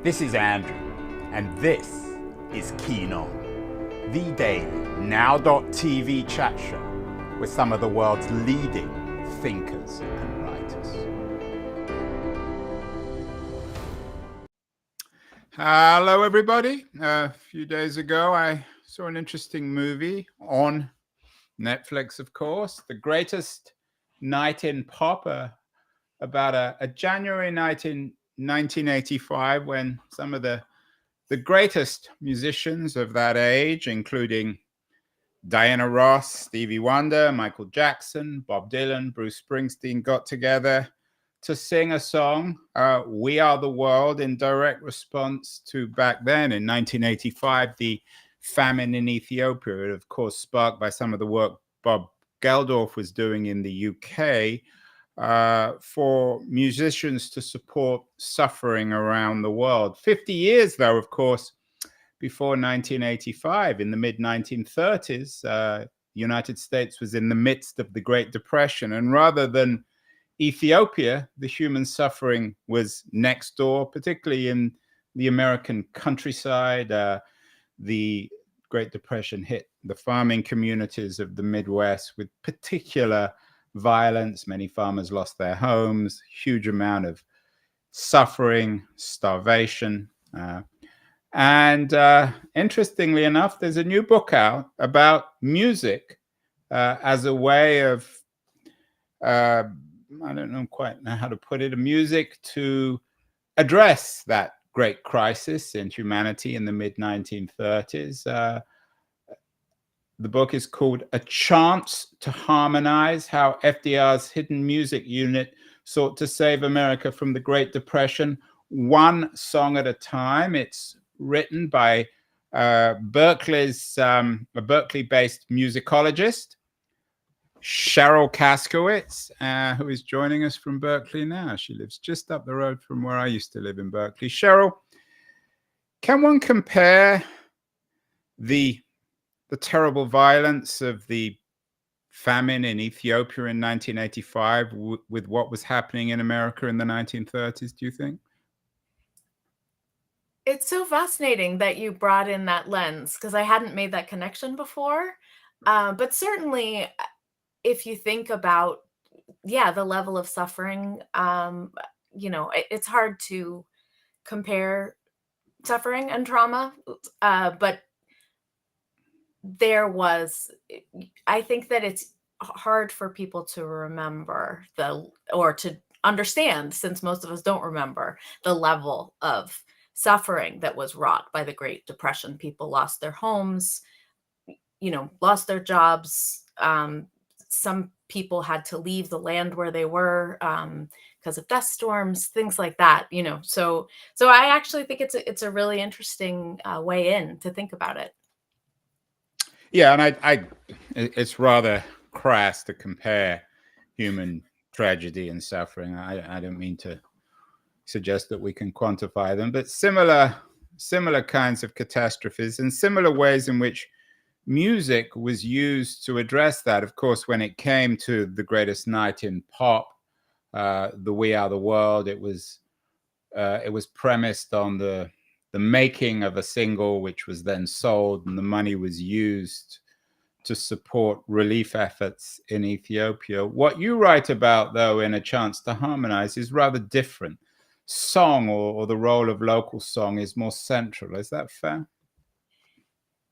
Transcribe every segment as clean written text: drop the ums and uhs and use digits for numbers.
This is Andrew, and this is Keen On, the daily now.tv chat show with some of the world's leading thinkers and writers. Hello, everybody. A few days ago, I saw an interesting movie on Netflix, of course, The Greatest Night in Pop, about a January night in 1985 when some of the greatest musicians of that age, including Diana Ross, Stevie Wonder, Michael Jackson, Bob Dylan, Bruce Springsteen, got together to sing a song, We Are the World, in direct response to, back then in 1985, the famine in Ethiopia, of course sparked by some of the work Bob Geldof was doing in the UK, for musicians to support suffering around the world. 50 years, though, of course, before 1985, in the mid-1930s, the United States was in the midst of the Great Depression. And rather than Ethiopia, the human suffering was next door, particularly in the American countryside. The Great Depression hit the farming communities of the Midwest with particular violence. Many farmers lost their homes, huge amount of suffering, starvation. And interestingly enough, there's a new book out about music as a way of, I don't quite know how to put it, music to address that great crisis in humanity in the mid-1930s. The book is called A Chance to Harmonize: How FDR's Hidden Music Unit Sought to Save America from the Great Depression, one song at a time. It's written by a Berkeley-based musicologist, Sheryl Kaskowitz, who is joining us from Berkeley now. She lives just up the road from where I used to live in Berkeley. Sheryl, can one compare the terrible violence of the famine in Ethiopia in 1985 with what was happening in America in the 1930s, do you think? It's so fascinating that you brought in that lens, because I hadn't made that connection before. But certainly, if you think about, the level of suffering, it's hard to compare suffering and trauma, but I think that it's hard for people to remember or to understand, since most of us don't remember, the level of suffering that was wrought by the Great Depression. People lost their homes, lost their jobs. Some people had to leave the land where they were because of dust storms, things like that. So I actually think it's a really interesting way in to think about it. Yeah, and it's rather crass to compare human tragedy and suffering. I don't mean to suggest that we can quantify them, but similar kinds of catastrophes and similar ways in which music was used to address that. Of course, when it came to The Greatest Night in Pop, the We Are the World, it was premised on the making of a single, which was then sold, and the money was used to support relief efforts in Ethiopia. What you write about, though, in A Chance to Harmonize is rather different. Song, or the role of local song, is more central. Is that fair?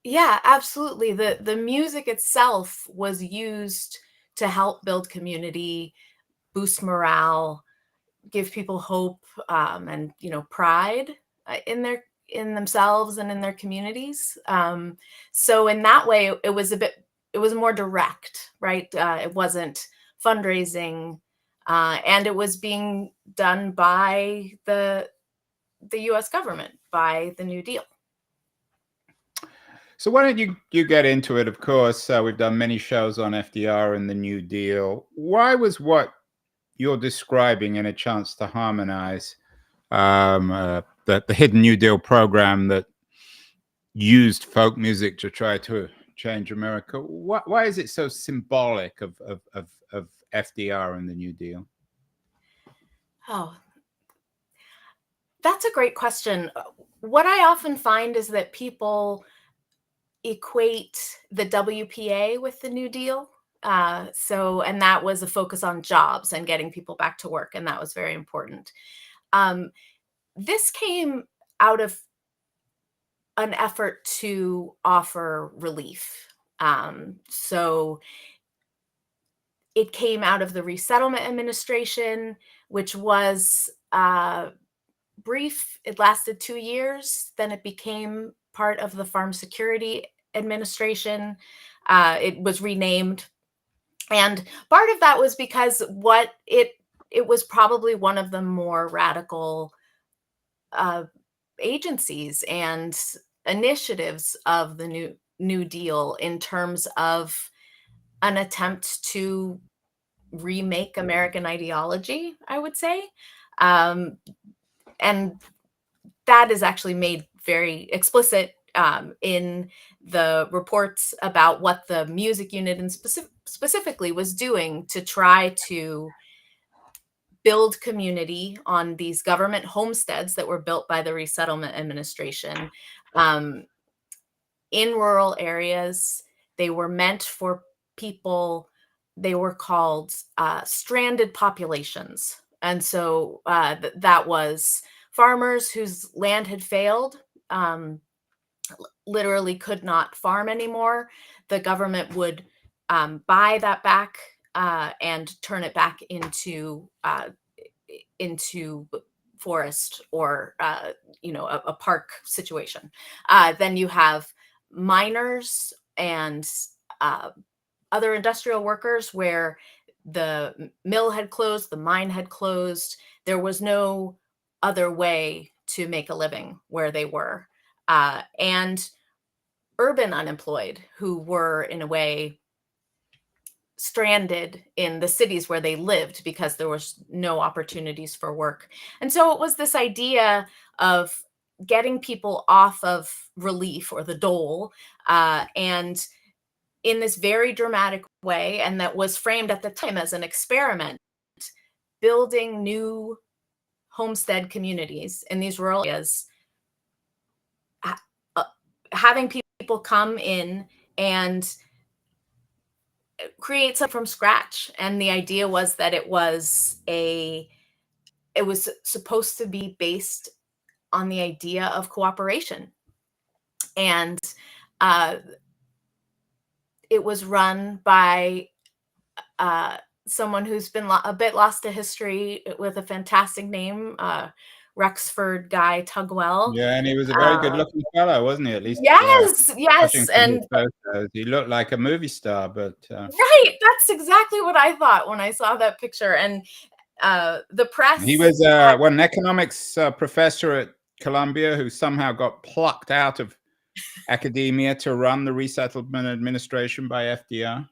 Yeah, absolutely. The music itself was used to help build community, boost morale, give people hope, and pride in themselves and in their communities. So in that way, it was more direct, right? It wasn't fundraising, and it was being done by the U.S. government, by the New Deal. So why don't you get into it? Of course, we've done many shows on FDR and the New Deal. Why was what you're describing in A Chance to Harmonize, the Hidden New Deal program that used folk music to try to change America, why is it so symbolic of FDR and the New Deal? Oh, That's a great question. What I often find is that people equate the WPA with the New Deal. And that was a focus on jobs and getting people back to work, and that was very important. This came out of an effort to offer relief. So it came out of the Resettlement Administration, which was brief. It lasted 2 years. Then it became part of the Farm Security Administration. It was renamed. And part of that was because it was probably one of the more radical agencies and initiatives of the New Deal in terms of an attempt to remake American ideology, I would say. And that is actually made very explicit in the reports about what the music unit and specifically was doing to try to build community on these government homesteads that were built by the Resettlement Administration in rural areas. They were meant for people. They were called stranded populations. And so that was farmers whose land had failed, literally could not farm anymore. The government would buy that back and turn it back into forest or a park situation. Then you have miners and other industrial workers where the mill had closed, the mine had closed. There was no other way to make a living where they were. And urban unemployed who were, in a way, stranded in the cities where they lived because there was no opportunities for work. And so it was this idea of getting people off of relief or the dole, and in this very dramatic way, and that was framed at the time as an experiment, building new homestead communities in these rural areas, having people come in and create something from scratch. And the idea was that it was supposed to be based on the idea of cooperation. And it was run by someone who's been a bit lost to history with a fantastic name, Rexford Guy Tugwell. Yeah, and he was a very good-looking fellow, wasn't he? At least, yes, and he looked like a movie star. But right, that's exactly what I thought when I saw that picture. And the press. He was an economics professor at Columbia who somehow got plucked out of academia to run the Resettlement Administration by FDR.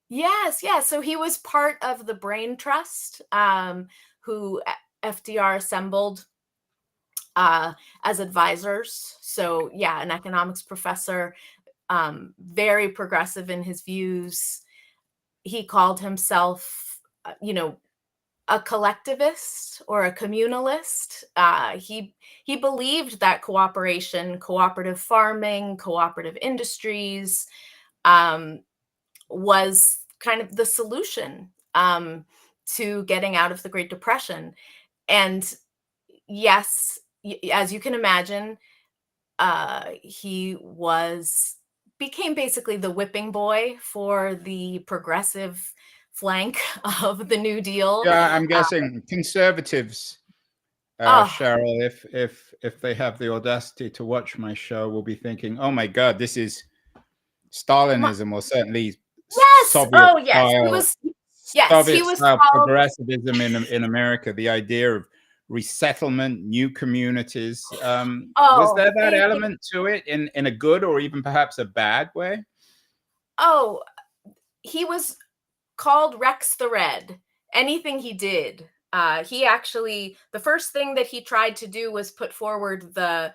Yes. So he was part of the Brain Trust, who FDR assembled as advisors. So yeah, an economics professor, very progressive in his views. He called himself, a collectivist or a communalist. He believed that cooperation, cooperative farming, cooperative industries was kind of the solution to getting out of the Great Depression. And yes, as you can imagine, he became basically the whipping boy for the progressive flank of the New Deal. Yeah, I'm guessing conservatives, Sheryl, if they have the audacity to watch my show, will be thinking, "Oh my God, this is Stalinism, or certainly Soviet style progressivism in America." The idea of resettlement, new communities. Was there that element to it in a good or even perhaps a bad way? Oh, he was called Rex the Red. Anything he did, he actually, the first thing that he tried to do was put forward the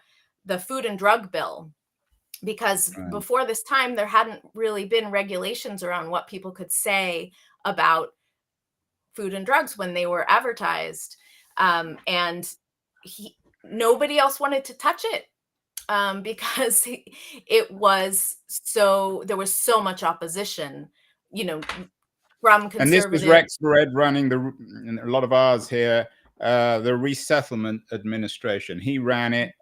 food and drug bill, because before this time there hadn't really been regulations around what people could say about food and drugs when they were advertised. And nobody else wanted to touch it, because it was there was so much opposition, you know, from And this was conservative. Rex Red running and a lot of ours here, the Resettlement Administration. He ran it.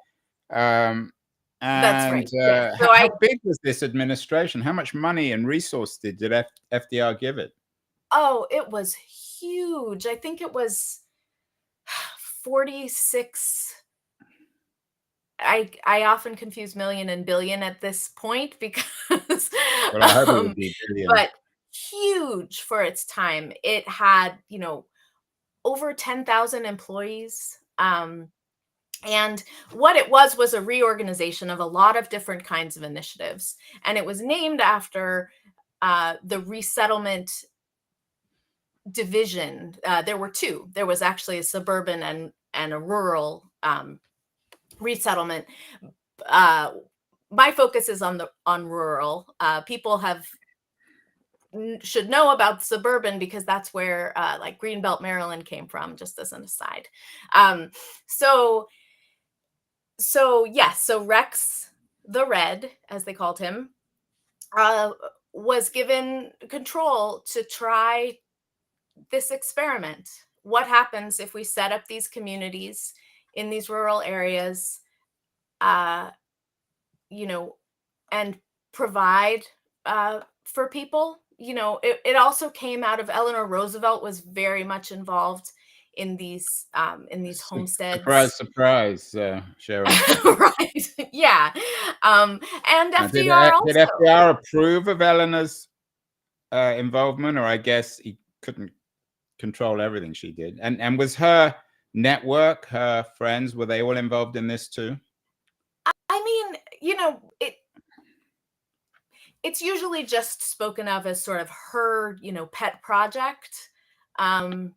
That's And right. Yes. So how big was this administration? How much money and resource did FDR give it? it was huge. I think it was 46. I often confuse million and billion at this point because, Well, I hope it um, would be billion. but huge for its time. It had, over 10,000 employees. And what it was a reorganization of a lot of different kinds of initiatives. And it was named after the resettlement division. There were two. There was actually a suburban and a rural resettlement. My focus is on rural. People should know about suburban because that's where like Greenbelt, Maryland came from, just as an aside. Um, so yes, so Rex the Red, as they called him, uh, was given control to try this experiment. What happens if we set up these communities in these rural areas, uh, you know, and provide for people? It also came out of Eleanor Roosevelt was very much involved in these homesteads. Surprise, surprise, Sheryl. Right. Yeah. And Did, FDR did also. FDR approve of Eleanor's involvement, or I guess he couldn't control everything she did? And was her network, her friends, were they all involved in this too? I mean, it's usually just spoken of as sort of her, pet project. And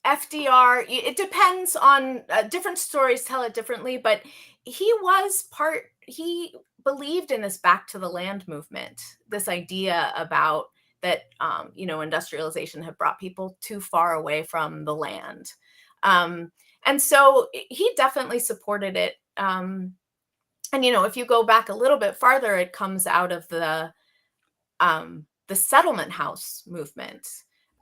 FDR, it depends on different stories tell it differently, but he believed in this back to the land movement, this idea about that, industrialization had brought people too far away from the land. And so he definitely supported it. And, if you go back a little bit farther, it comes out of the settlement house movement.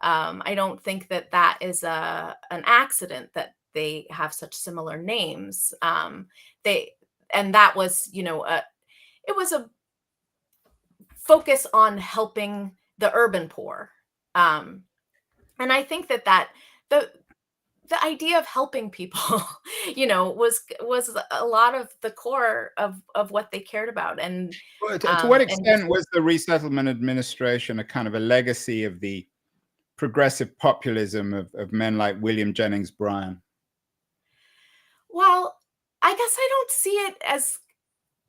I don't think that is an accident that they have such similar names. And that was, it was a focus on helping the urban poor. And I think that the idea of helping people, was a lot of the core of what they cared about. And To what and just extent was the Resettlement Administration a kind of a legacy of the progressive populism of men like William Jennings Bryan? Well, I guess I don't see it as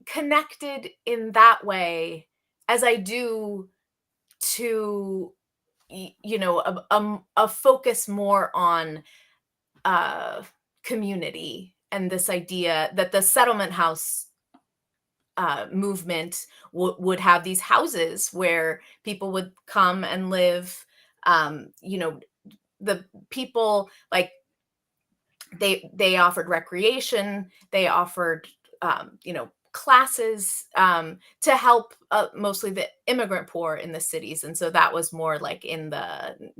connected in that way as I do to a focus more on community and this idea that the settlement house movement would have these houses where people would come and live. The people, like, they offered recreation, they offered classes, to help mostly the immigrant poor in the cities. And so that was more like in the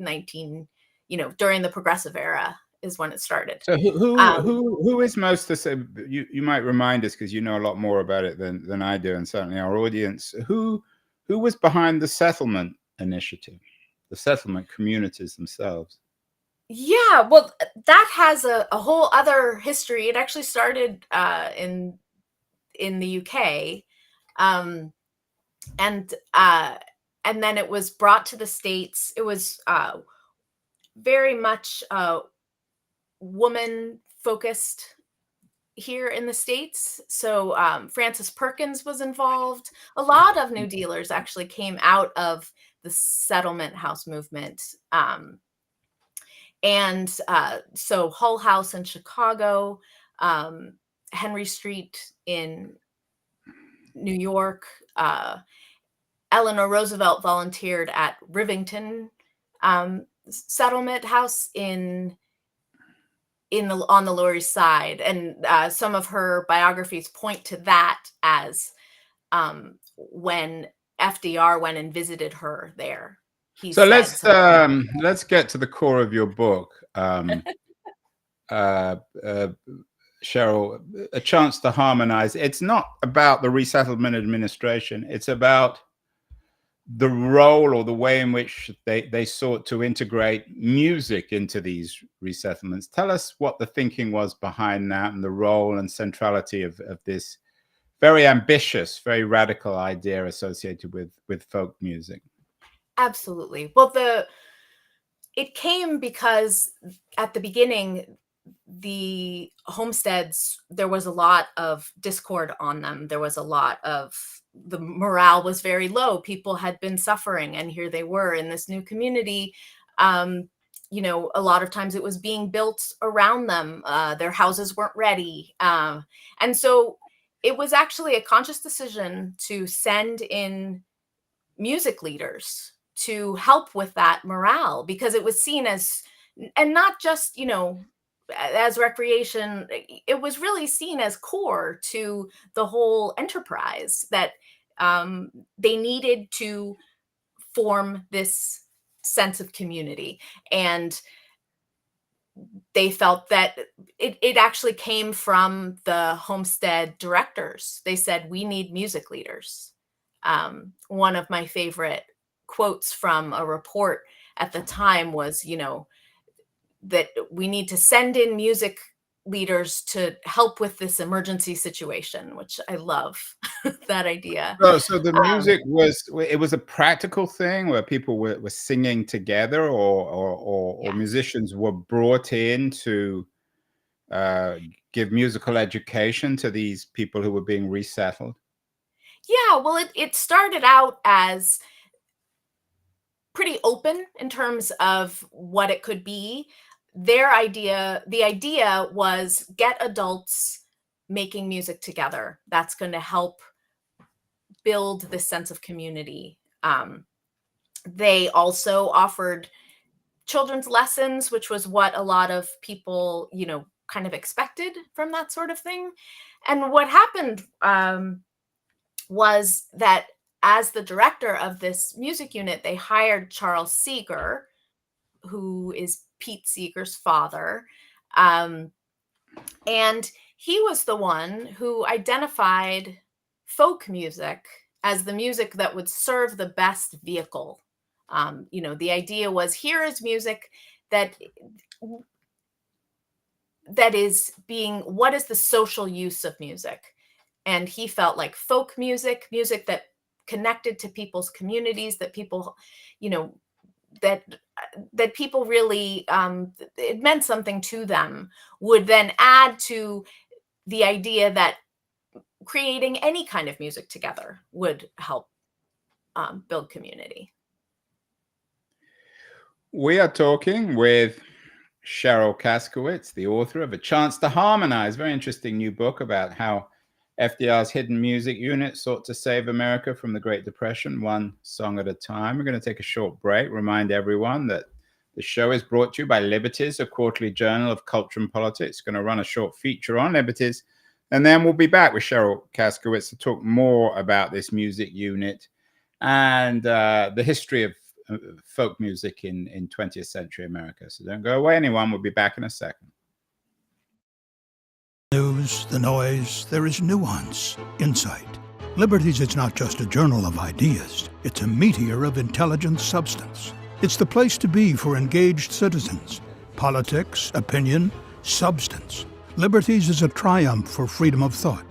during the progressive era is when it started. So um, who is most to say? You might remind us, because you know a lot more about it than I do, and certainly our audience. Who was behind the settlement initiative, the settlement communities themselves? yeah, well, that has a whole other history. It actually started in the UK, um, and then it was brought to the States. It was very much woman focused here in the States. So Frances Perkins was involved. A lot of New Dealers actually came out of the settlement house movement. And so Hull House in Chicago, Henry Street in New York, Eleanor Roosevelt volunteered at Rivington. settlement house on the Lower East Side, and some of her biographies point to that as when FDR went and visited her there. He So said something. let's get to the core of your book, Sheryl. A Chance to Harmonize. It's not about the resettlement administration. It's about the role or the way in which they sought to integrate music into these resettlements. Tell us what the thinking was behind that, and the role and centrality of this very ambitious, very radical idea associated with folk music. Absolutely. Well, it came because at the beginning, the homesteads, there was a lot of discord on them. There was a lot of, the morale was very low. People had been suffering, and here they were in this new community. You know, a lot of times it was being built around them. Their houses weren't ready. And so it was actually a conscious decision to send in music leaders to help with that morale, because it was seen as, and not just, you know, as recreation, it was really seen as core to the whole enterprise, that they needed to form this sense of community. And they felt that it actually came from the homestead directors. They said, we need music leaders. One of my favorite quotes from a report at the time was, you know, that we need to send in music leaders to help with this emergency situation, which I love that idea. So the music was a practical thing where people were singing together, or musicians were brought in to give musical education to these people who were being resettled. Yeah, well, it started out as pretty open in terms of what it could be. The idea was, get adults making music together. That's going to help build this sense of community. They also offered children's lessons, which was what a lot of people, you know, kind of expected from that sort of thing. And what happened was that as the director of this music unit, they hired Charles Seeger, who is Pete Seeger's father. And he was the one who identified folk music as the music that would serve the best vehicle. You know, the idea was, here is music that is being, what is the social use of music? And he felt like folk music that connected to people's communities, that people, you know, that people really, it meant something to them, would then add to the idea that creating any kind of music together would help build community. We are talking with Sheryl Kaskowitz, the author of A Chance to Harmonize, very interesting new book about how FDR's hidden music unit sought to save America from the Great Depression, one song at a time. We're going to take a short break. Remind everyone that the show is brought to you by Liberties, a quarterly journal of culture and politics. Going to run a short feature on Liberties, and then we'll be back with Sheryl Kaskowitz to talk more about this music unit and the history of folk music in 20th century America. So don't go away, anyone. We'll be back in a second. News, the noise, there is nuance, insight. Liberties is not just a journal of ideas, it's a meteor of intelligent substance. It's the place to be for engaged citizens. Politics, opinion, substance. Liberties is a triumph for freedom of thought.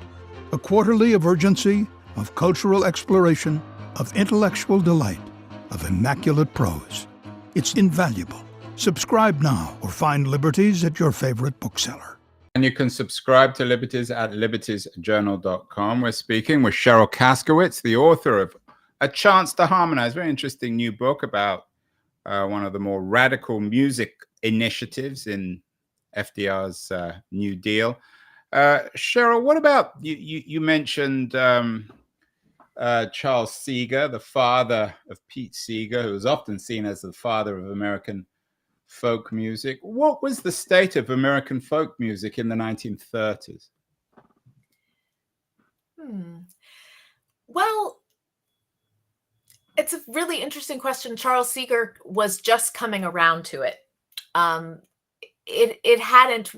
A quarterly of urgency, of cultural exploration, of intellectual delight, of immaculate prose. It's invaluable. Subscribe now or find Liberties at your favorite bookseller. And you can subscribe to Liberties at libertiesjournal.com. We're speaking with Sheryl Kaskowitz, the author of A Chance to Harmonize, very interesting new book about one of the more radical music initiatives in FDR's New Deal. Sheryl, what about, you mentioned Charles Seeger, the father of Pete Seeger, who was often seen as the father of American folk music. What was the state of American folk music in the 1930s? Well, it's a really interesting question. Charles Seeger was just coming around to it. It hadn't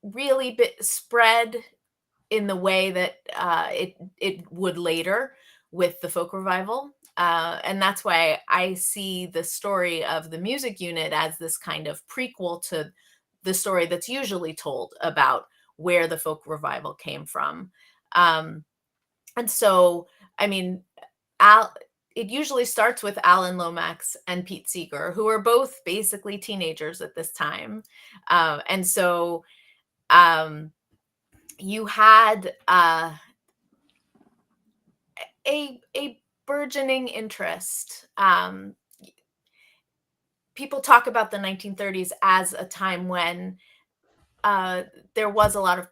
really been spread in the way that it would later with the folk revival. And that's why I see the story of the music unit as this kind of prequel to the story that's usually told about where the folk revival came from. And so, I mean, it usually starts with Alan Lomax and Pete Seeger, who are both basically teenagers at this time. And so you had a burgeoning interest. People talk about the 1930s as a time when there was a lot of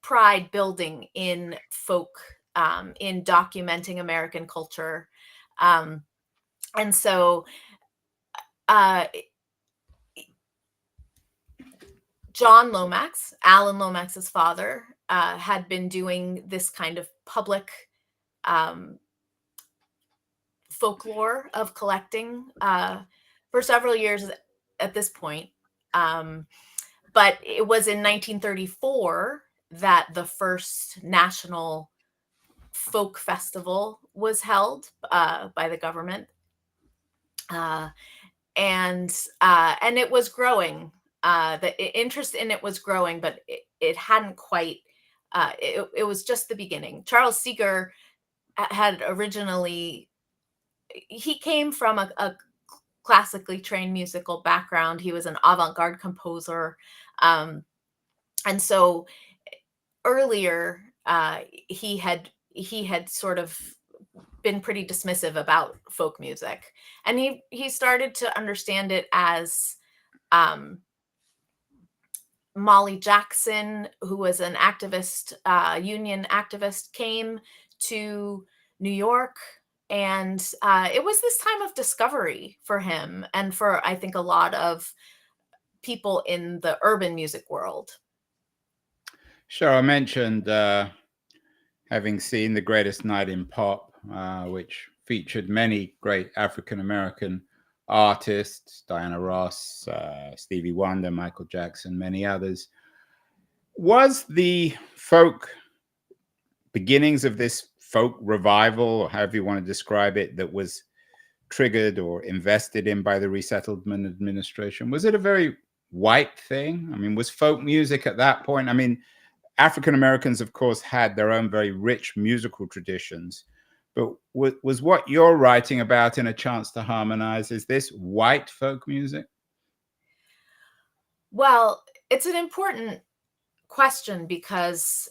pride building in folk, in documenting American culture. And so John Lomax, Alan Lomax's father, had been doing this kind of public folklore of collecting for several years at this point. But it was in 1934 that the first national folk festival was held by the government. And it was growing. The interest in it was growing, but it hadn't quite, it was just the beginning. Charles Seeger had originally, he came from a classically trained musical background. He was an avant-garde composer. And so earlier, he had sort of been pretty dismissive about folk music. And he started to understand it as Molly Jackson, who was an activist, union activist, came to New York. And it was this time of discovery for him and for, I think, a lot of people in the urban music world. Sure, I mentioned having seen The Greatest Night in Pop, which featured many great African-American artists, Diana Ross, Stevie Wonder, Michael Jackson, many others. Was the folk beginnings of this folk revival, or however you want to describe it, that was triggered or invested in by the Resettlement Administration, was it a very white thing? I mean, was folk music at that point? I mean, African Americans, of course, had their own very rich musical traditions, but was what you're writing about in A Chance to Harmonize, is this white folk music? Well, it's an important question because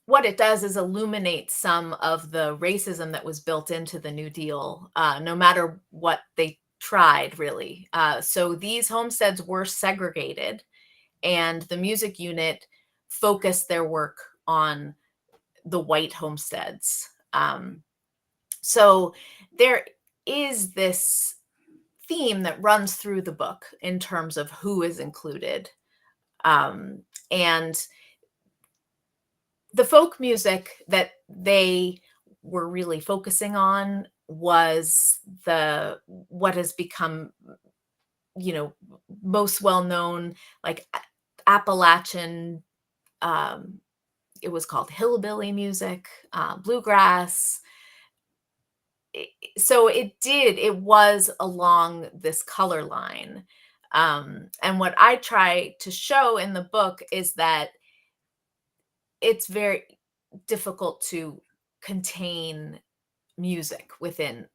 what it does is illuminate some of the racism that was built into the New Deal, no matter what they tried, really. So these homesteads were segregated, and the music unit focused their work on the white homesteads. So there is this theme that runs through the book in terms of who is included. And the folk music that they were really focusing on was what has become, most well known, like Appalachian, it was called hillbilly music, bluegrass. So it was along this color line. And what I try to show in the book is that it's very difficult to contain music within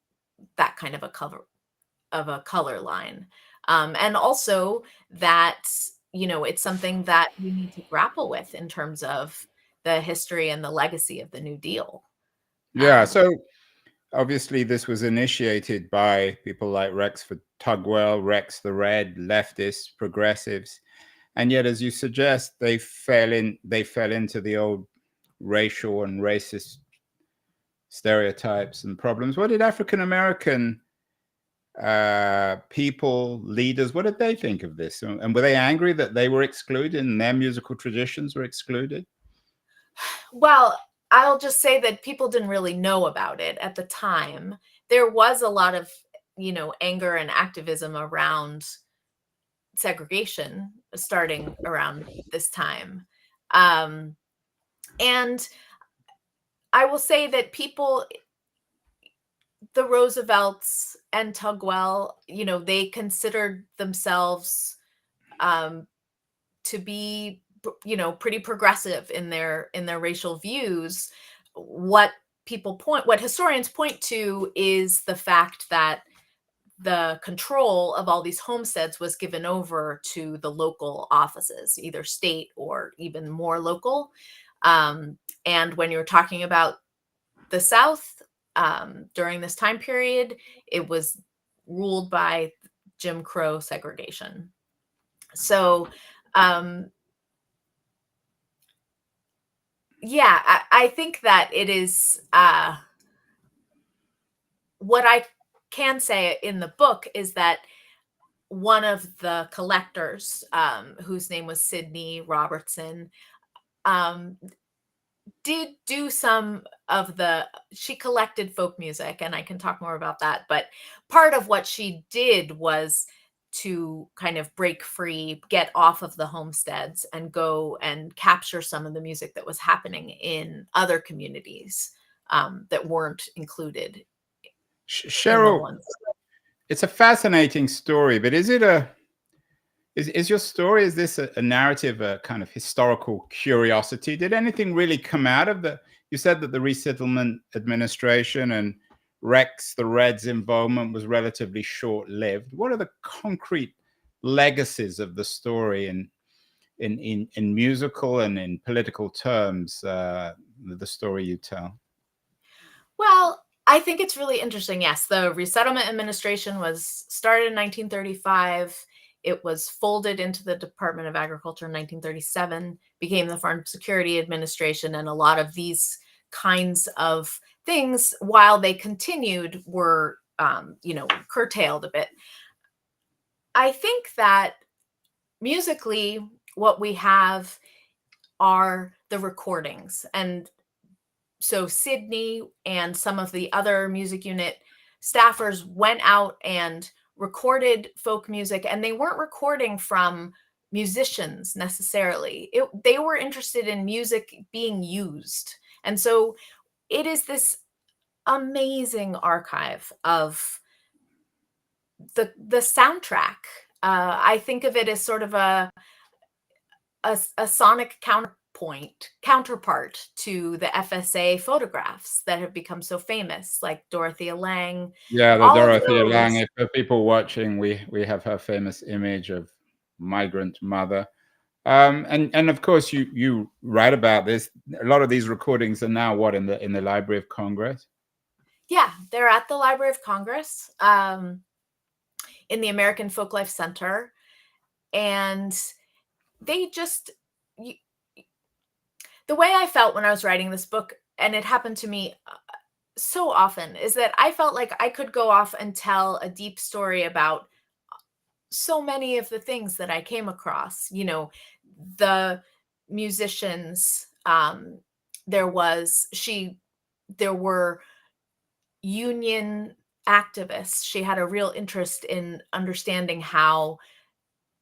that kind of a color line. And also that, it's something that we need to grapple with in terms of the history and the legacy of the New Deal. Yeah. So obviously this was initiated by people like Rexford Tugwell, Rex the Red, leftists, progressives. And yet, as you suggest, they fell into the old racial and racist stereotypes and problems. What did African American people, leaders, what did they think of this? And were they angry that they were excluded and their musical traditions were excluded? Well, I'll just say that people didn't really know about it at the time. There was a lot of, anger and activism around segregation starting around this time. And I will say that the Roosevelts and Tugwell, they considered themselves to be, pretty progressive in their racial views. What historians point to is the fact that the control of all these homesteads was given over to the local offices, either state or even more local. And when you're talking about the South, during this time period, it was ruled by Jim Crow segregation. So, yeah, I think that it is, what I can say in the book is that one of the collectors, whose name was Sidney Robertson, did do she collected folk music, and I can talk more about that, but part of what she did was to kind of break free, get off of the homesteads and go and capture some of the music that was happening in other communities, that weren't included. Sheryl, it's a fascinating story, but is your story, is this a narrative, a kind of historical curiosity? Did anything really come out of you said that the Resettlement Administration and Rex the Red's involvement was relatively short-lived. What are the concrete legacies of the story in musical and in political terms, the story you tell? Well, I think it's really interesting. Yes, the Resettlement Administration was started in 1935. It was folded into the Department of Agriculture in 1937, became the Farm Security Administration, and a lot of these kinds of things, while they continued, were, curtailed a bit. I think that musically, what we have are the recordings. And so Sidney and some of the other music unit staffers went out and recorded folk music, and they weren't recording from musicians necessarily. They were interested in music being used. And so it is this amazing archive of the soundtrack. I think of it as sort of a sonic counterpart to the FSA photographs that have become so famous, like Dorothea Lange. Yeah, the Dorothea Lange. For people watching, we have her famous image of migrant mother. And of course, you write about this. A lot of these recordings are now in the Library of Congress. Yeah, they're at the Library of Congress, in the American Folklife Center, and they just, the way I felt when I was writing this book, and it happened to me so often, is that I felt like I could go off and tell a deep story about so many of the things that I came across. The musicians, there were union activists. She had a real interest in understanding how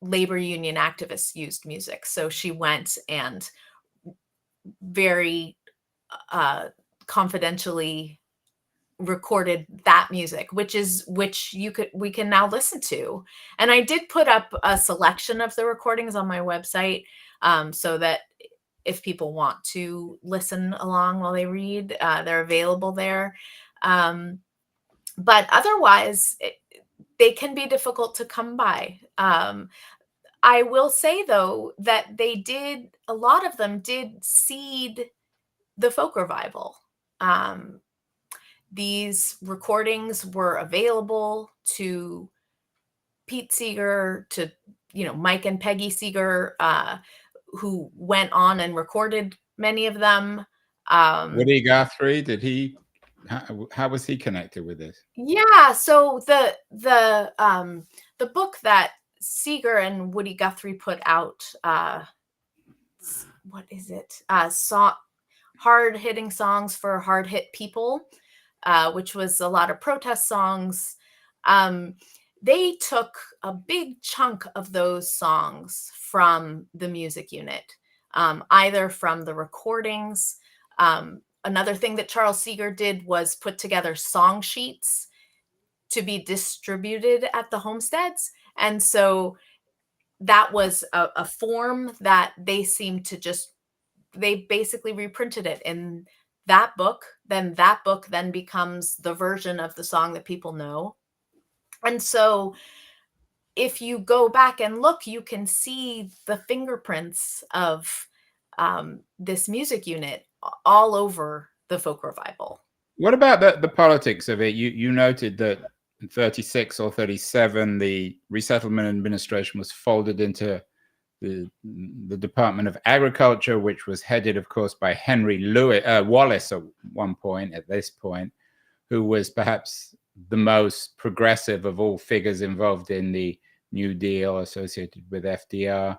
labor union activists used music. So she went and very confidentially recorded that music, which we can now listen to. And I did put up a selection of the recordings on my website, so that if people want to listen along while they read, they're available there. But otherwise, they can be difficult to come by. I will say, though, that a lot of them did seed the folk revival. These recordings were available to Pete Seeger, to, Mike and Peggy Seeger, who went on and recorded many of them. Woody Guthrie, did he How was he connected with this? Yeah, so the book that Seeger and Woody Guthrie put out, what is it? Hard-hitting songs for hard-hit people, which was a lot of protest songs. They took a big chunk of those songs from the music unit, either from the recordings. Another thing that Charles Seeger did was put together song sheets to be distributed at the homesteads. And so that was a form that they seemed to they basically reprinted it in that book. Then that book then becomes the version of the song that people know. And so if you go back and look, you can see the fingerprints of this music unit all over the folk revival. What about the politics of it? You noted that in 36 or 37, the Resettlement Administration was folded into the Department of Agriculture, which was headed, of course, by Henry Wallace at one point, at this point, who was perhaps the most progressive of all figures involved in the New Deal associated with FDR.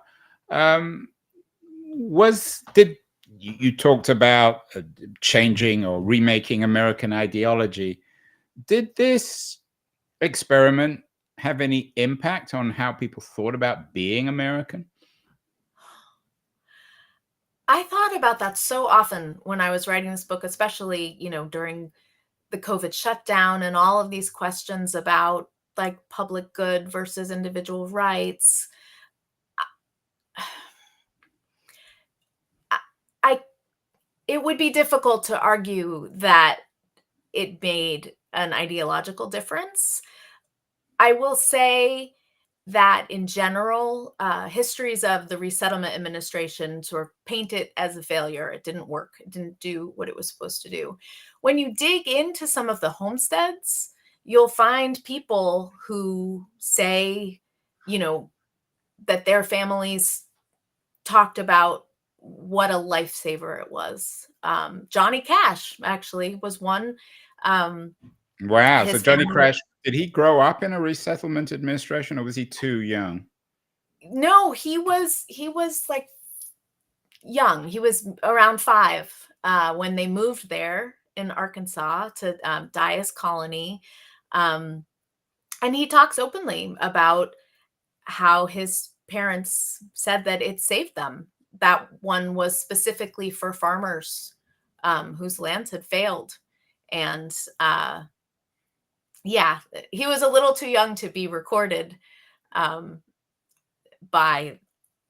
You talked about changing or remaking American ideology. Did this experiment have any impact on how people thought about being American? I thought about that so often when I was writing this book, especially, during the COVID shutdown and all of these questions about like public good versus individual rights. It would be difficult to argue that it made an ideological difference. I will say that in general, histories of the Resettlement Administration sort of paint it as a failure. It didn't work. It didn't do what it was supposed to do. When you dig into some of the homesteads, you'll find people who say, that their families talked about what a lifesaver it was. Johnny Cash actually was one. Wow. So Johnny Cash, did he grow up in a resettlement administration, or was he too young? No, he was like young. He was around 5 when they moved there in Arkansas to Dyess Colony. And he talks openly about how his parents said that it saved them. That one was specifically for farmers whose lands had failed. And yeah, he was a little too young to be recorded by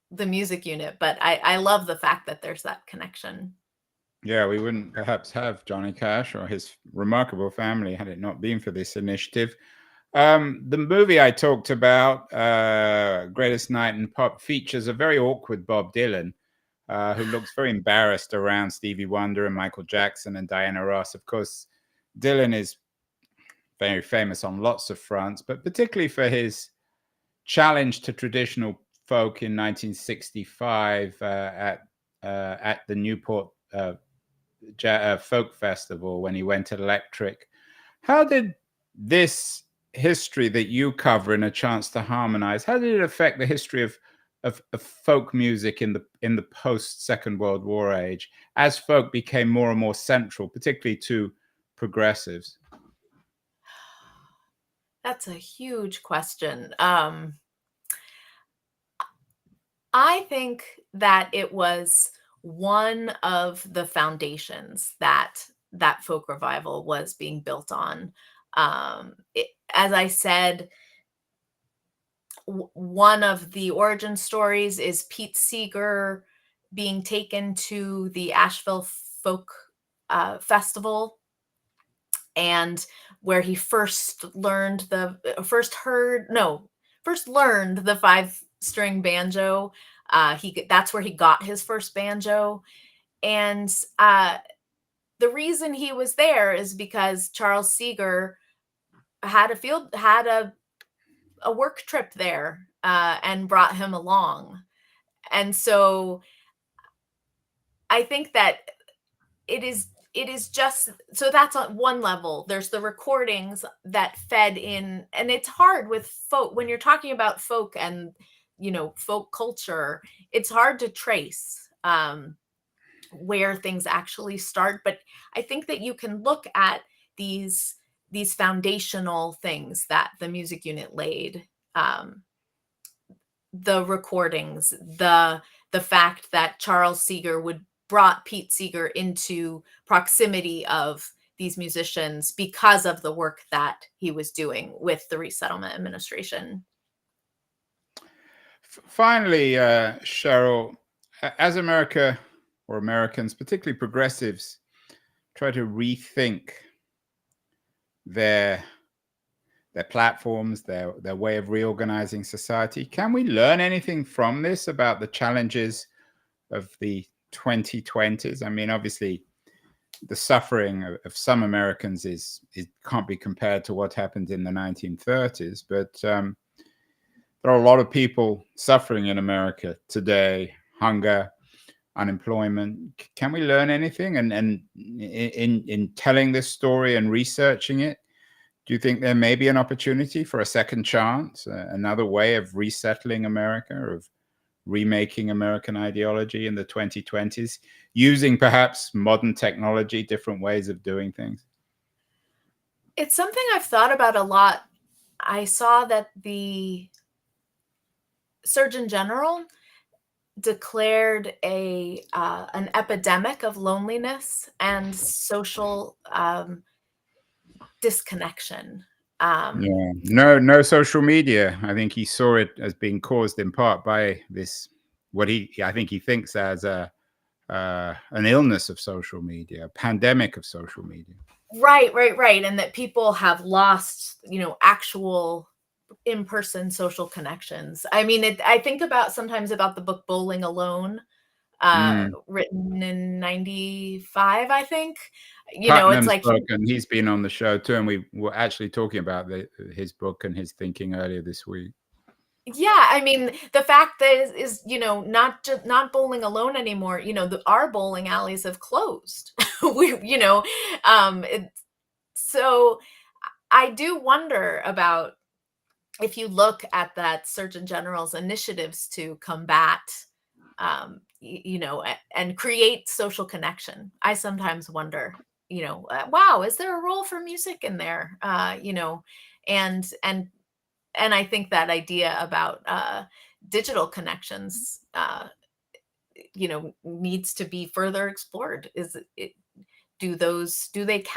the music unit, but I love the fact that there's that connection. Yeah, we wouldn't perhaps have Johnny Cash or his remarkable family had it not been for this initiative. The movie I talked about, Greatest Night in Pop, features a very awkward Bob Dylan, who looks very embarrassed around Stevie Wonder and Michael Jackson and Diana Ross. Of course, Dylan is very famous on lots of fronts, but particularly for his challenge to traditional folk in 1965 at the Newport Folk Festival when he went electric. How did this history that you cover in A Chance to Harmonize, how did it affect the history of folk music in the post Second World War age as folk became more and more central, particularly to progressives? That's a huge question. I think that it was one of the foundations that folk revival was being built on. As I said, one of the origin stories is Pete Seeger being taken to the Asheville Folk Festival, and where he first learned the 5-string banjo. That's where he got his first banjo. And the reason he was there is because Charles Seeger had a work trip there and brought him along. And so I think that it is it is just, so that's on one level. There's the recordings that fed in, and it's hard with folk when you're talking about folk and, folk culture. It's hard to trace where things actually start, but I think that you can look at these foundational things that the music unit laid, the recordings, the fact that Charles Seeger brought Pete Seeger into proximity of these musicians because of the work that he was doing with the Resettlement Administration. Finally, Sheryl, as America, or Americans, particularly progressives, try to rethink their platforms, their way of reorganizing society, can we learn anything from this about the challenges of the 2020s? I mean, obviously, the suffering of some Americans it can't be compared to what happened in the 1930s, but there are a lot of people suffering in America today: hunger, unemployment. Can we learn anything? And in telling this story and researching it, do you think there may be an opportunity for a second chance, another way of resettling America, of remaking American ideology in the 2020s, using perhaps modern technology, different ways of doing things? It's something I've thought about a lot. I saw that the Surgeon General declared an epidemic of loneliness and social disconnection. No social media. I think he saw it as being caused in part by this, what I think he thinks as an illness of social media, a pandemic of social media. Right. And that people have lost, actual in-person social connections. I mean, I think sometimes about the book Bowling Alone, written in 95, I think. Putnam's it's like book, and he's been on the show too, and we were actually talking about his book and his thinking earlier this week. Yeah, I mean, the fact that is not bowling alone anymore. Our bowling alleys have closed. So I do wonder about, if you look at that Surgeon General's initiatives to combat, and create social connection. I sometimes wonder, wow, is there a role for music in there? And I think that idea about digital connections, needs to be further explored. Do they count